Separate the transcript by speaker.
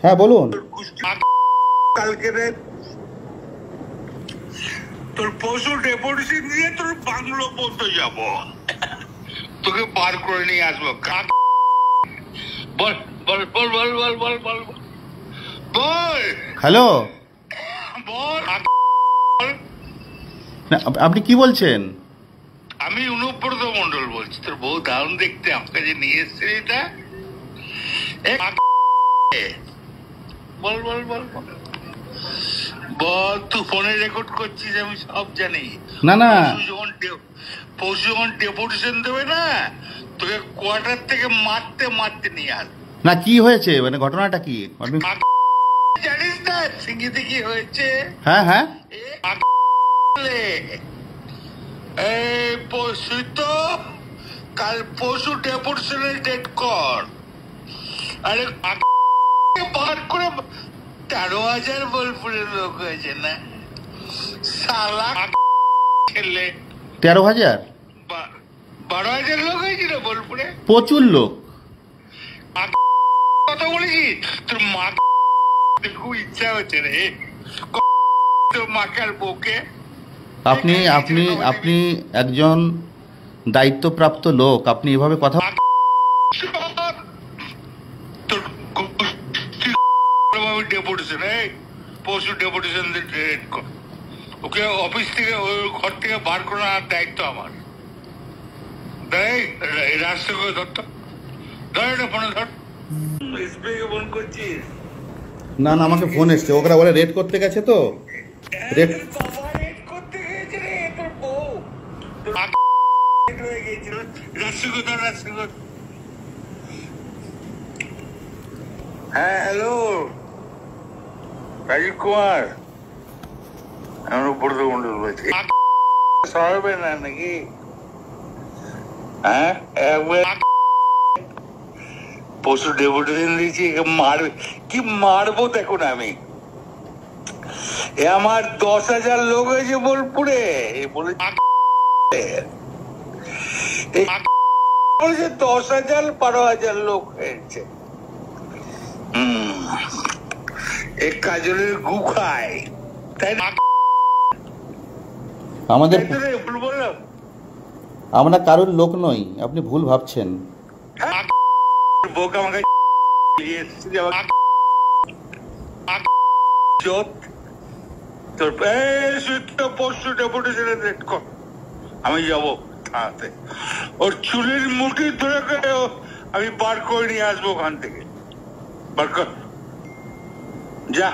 Speaker 1: হ্যাঁ বলুন।
Speaker 2: কালকে তোর পশু ডেপুটেশন দিয়ে তোর বাংলো পর্যন্ত যাব, তোকে বার করে নিয়ে আসবো। বল বল বল বল বল বল বল বল।
Speaker 1: হ্যালো,
Speaker 2: বল।
Speaker 1: আপনি কি বলছেন?
Speaker 2: আমি অনুব্রত মন্ডল বলছি। তোর বউ দারুণ দেখতে, আমাকে যে নিয়ে এসছে এটা। বল বল বল বল বল। তুই ফোনে রেকর্ড করছিস, আমি সব জানি।
Speaker 1: না না,
Speaker 2: পশু যখন ডেপুটেশন দেবে না, তোকে কোয়ার্টার থেকে মারতে মারতে নিয়ে আস।
Speaker 1: না কি হয়েছে, মানে ঘটনাটা কি?
Speaker 2: জানিস না সিঙ্গিতে কি হয়েছে?
Speaker 1: হ্যাঁ হ্যাঁ,
Speaker 2: এই পশু তো কাল পশু ডেপুটেশনের ডেট কর। আরে বার করে 13,000 বোলপুরের লোক হয়েছে না সালা খেলে।
Speaker 1: 13,000?
Speaker 2: 12,000 লোক হয়েছিল বোলপুরে।
Speaker 1: প্রচুর লোক।
Speaker 2: কথা বলেছি তোর মা, খুব ইচ্ছা হচ্ছে রে তোর মাকে আর বউকে।
Speaker 1: আপনি আপনি আপনি একজন দায়িত্বপ্রাপ্ত লোক, আপনি এভাবে কথা।
Speaker 2: তোর ডেপুটেশন, পশু ডেপুটেশন ওকে অফিস থেকে ওই ঘর থেকে বার করার দায়িত্ব আমার। রাস্তা করে ধরতো, ধর এটা ফোনে ধর। ফোন করছিস?
Speaker 1: না না, আমাকে ফোন এসছে, ওরা বলে রেড করতে গেছে তো। রেড
Speaker 2: করতে গেছে রে তোর বউ। হয়ে গেছিল রাস্তা করে ধর, রাস্তা করে। হ্যাঁ হ্যালো, রাজীব কুমার। আমার উপরত মন্ডল বলছি। সরাবে না নাকি? হ্যাঁ, পশু ডেপুটেশন দিয়েছি, মারবে কি মারবো দেখুন আমি। আমার 10,000 লোক হয়েছে বোলপুরে বলে 10,000 12,000 লোক হয়েছে। এক কাজলের গু খায়, তাই না?
Speaker 1: আমাদের,
Speaker 2: ভুল বললাম?
Speaker 1: আমরা কারোর লোক নই, আপনি ভুল ভাবছেন।
Speaker 2: বউকে আমাকে পরশু ডেপুটেশনের রেট কর, আমি যাবো থানাতে। ওর চুলের মুঠি ধরে করে আমি বার করে নিয়ে আসবো ওখান থেকে। বার কর যা।